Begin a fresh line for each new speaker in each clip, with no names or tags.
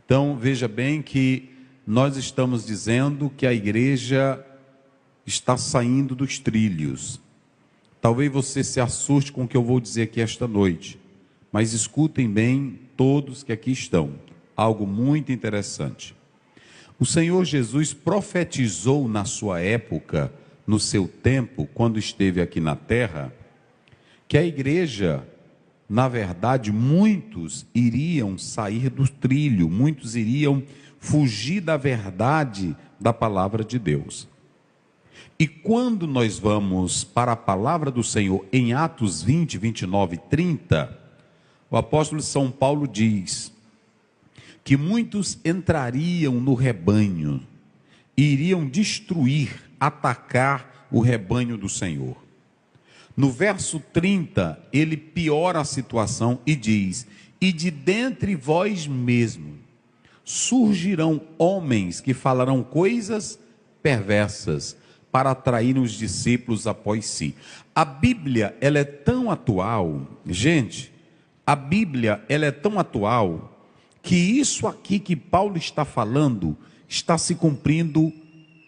Então, veja bem que nós estamos dizendo que a igreja está saindo dos trilhos. Talvez você se assuste com o que eu vou dizer aqui esta noite, mas escutem bem todos que aqui estão. Algo muito interessante. O Senhor Jesus profetizou na sua época, no seu tempo, quando esteve aqui na terra, que a igreja, na verdade, muitos iriam sair do trilho, muitos iriam fugir da verdade da palavra de Deus. E quando nós vamos para a palavra do Senhor em Atos 20, 29 e 30, o apóstolo São Paulo diz que muitos entrariam no rebanho e iriam destruir, atacar o rebanho do Senhor. No verso 30, ele piora a situação e diz: e de dentre vós mesmo surgirão homens que falarão coisas perversas para atrair os discípulos após si. A Bíblia, ela é tão atual, gente, a Bíblia, ela é tão atual, que isso aqui que Paulo está falando, está se cumprindo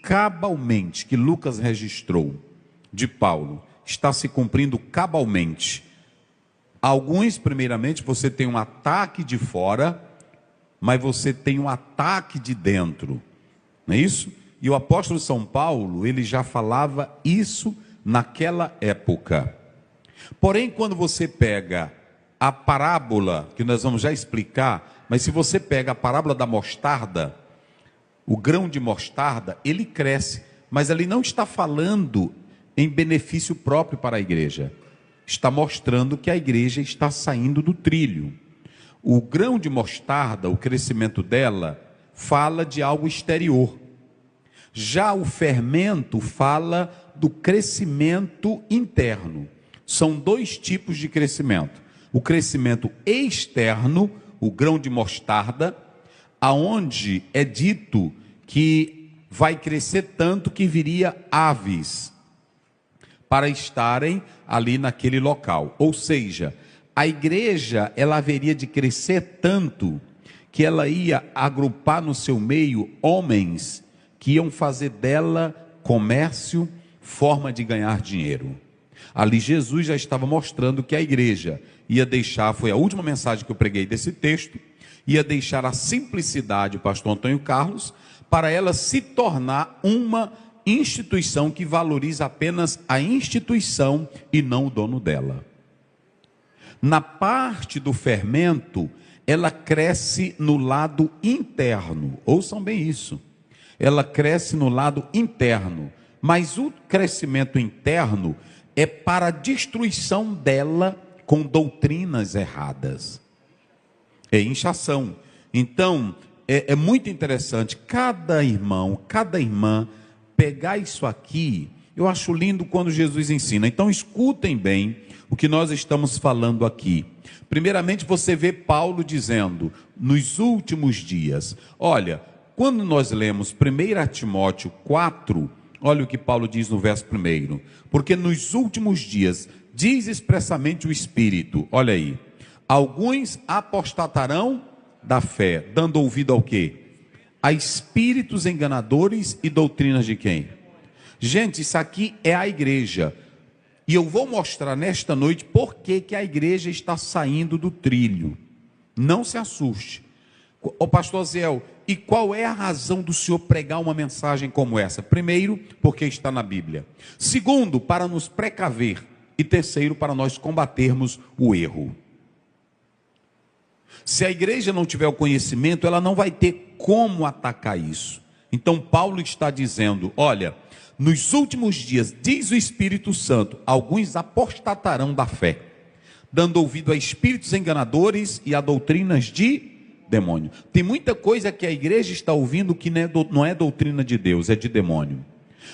cabalmente, que Lucas registrou de Paulo, está se cumprindo cabalmente. Alguns, primeiramente, você tem um ataque de fora, mas você tem um ataque de dentro, não é isso? E o apóstolo São Paulo, ele já falava isso naquela época. Porém, quando você pega a parábola, que nós vamos já explicar, mas se você pega a parábola da mostarda, o grão de mostarda, ele cresce, mas ele não está falando em benefício próprio para a igreja. Está mostrando que a igreja está saindo do trilho. O grão de mostarda, o crescimento dela, fala de algo exterior. Já o fermento fala do crescimento interno. São dois tipos de crescimento. O crescimento externo, o grão de mostarda, aonde é dito que vai crescer tanto que viria aves para estarem ali naquele local. Ou seja, a igreja, ela haveria de crescer tanto que ela ia agrupar no seu meio homens que iam fazer dela comércio, forma de ganhar dinheiro. Ali Jesus já estava mostrando que a igreja ia deixar, foi a última mensagem que eu preguei desse texto, ia deixar a simplicidade, pastor Antônio Carlos, para ela se tornar uma instituição que valoriza apenas a instituição e não o dono dela. Na parte do fermento, ela cresce no lado interno, ouçam bem isso. Ela cresce no lado interno, mas o crescimento interno é para a destruição dela com doutrinas erradas. É inchação. Então, é muito interessante, cada irmão, cada irmã, pegar isso aqui. Eu acho lindo quando Jesus ensina. Então, escutem bem o que nós estamos falando aqui. Primeiramente, você vê Paulo dizendo, nos últimos dias, olha, quando nós lemos 1 Timóteo 4, olha o que Paulo diz no verso 1, porque nos últimos dias, diz expressamente o Espírito, olha aí, alguns apostatarão da fé, dando ouvido ao quê? A espíritos enganadores e doutrinas de quem? Gente, isso aqui é a igreja, e eu vou mostrar nesta noite por que a igreja está saindo do trilho. Não se assuste. Ô pastor Zéu, e qual é a razão do senhor pregar uma mensagem como essa? Primeiro, porque está na Bíblia. Segundo, para nos precaver. E terceiro, para nós combatermos o erro. Se a igreja não tiver o conhecimento, ela não vai ter como atacar isso. Então Paulo está dizendo, olha, nos últimos dias, diz o Espírito Santo, alguns apostatarão da fé, dando ouvido a espíritos enganadores e a doutrinas de demônio. Tem muita coisa que a igreja está ouvindo que não é doutrina de Deus, é de demônio.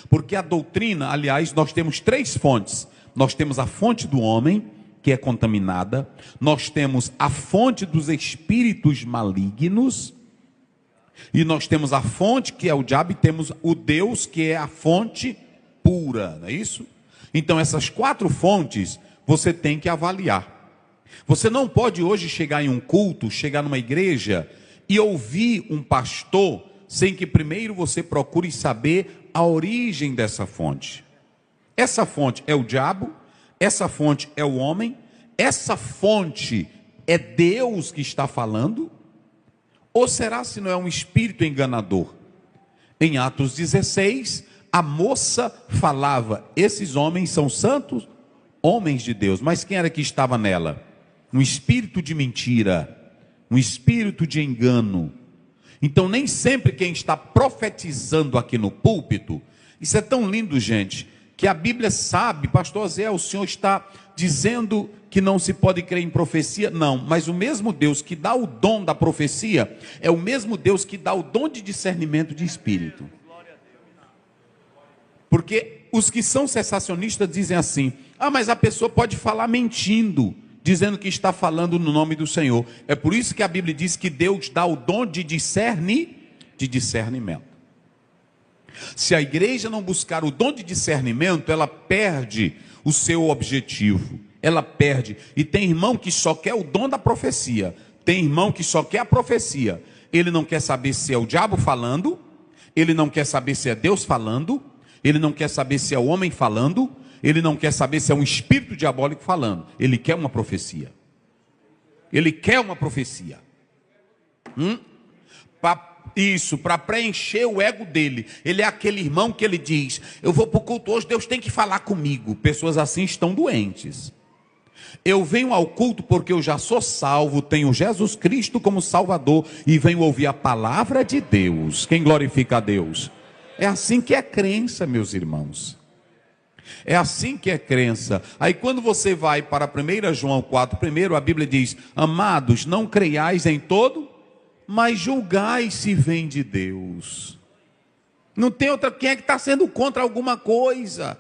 Porque a doutrina, aliás, nós temos três fontes. Nós temos a fonte do homem, que é contaminada. Nós temos a fonte dos espíritos malignos. E nós temos a fonte, que é o diabo, e temos o Deus, que é a fonte pura, não é isso? Então essas quatro fontes, você tem que avaliar. Você não pode hoje chegar em um culto, chegar numa igreja e ouvir um pastor sem que primeiro você procure saber a origem dessa fonte. Essa fonte é o diabo, essa fonte é o homem, essa fonte é Deus que está falando? Ou será se não é um espírito enganador? Em Atos 16, a moça falava, esses homens são santos, homens de Deus. Mas quem era que estava nela? Um espírito de mentira, um espírito de engano. Então nem sempre quem está profetizando aqui no púlpito, isso é tão lindo, gente, que a Bíblia sabe, pastor Zé, o senhor está dizendo que não se pode crer em profecia? Não, mas o mesmo Deus que dá o dom da profecia, é o mesmo Deus que dá o dom de discernimento de espírito. Porque os que são cessacionistas dizem assim, mas a pessoa pode falar mentindo, dizendo que está falando no nome do Senhor. É por isso que a Bíblia diz que Deus dá o dom de discernimento. Se a igreja não buscar o dom de discernimento, ela perde o seu objetivo. Ela perde. E tem irmão que só quer o dom da profecia. Tem irmão que só quer a profecia. Ele não quer saber se é o diabo falando. Ele não quer saber se é Deus falando. Ele não quer saber se é o homem falando. Ele não quer saber se é um espírito diabólico falando. Ele quer uma profecia. Ele quer uma profecia. Para preencher o ego dele. Ele é aquele irmão que ele diz, eu vou para o culto hoje, Deus tem que falar comigo. Pessoas assim estão doentes. Eu venho ao culto porque eu já sou salvo, tenho Jesus Cristo como Salvador e venho ouvir a palavra de Deus. Quem glorifica a Deus? É assim que é crença, meus irmãos. É assim que é crença. Aí quando você vai para 1 João 4, primeiro a Bíblia diz, amados, não creiais em todo, mas julgai se vem de Deus. Não tem outra, quem é que está sendo contra alguma coisa?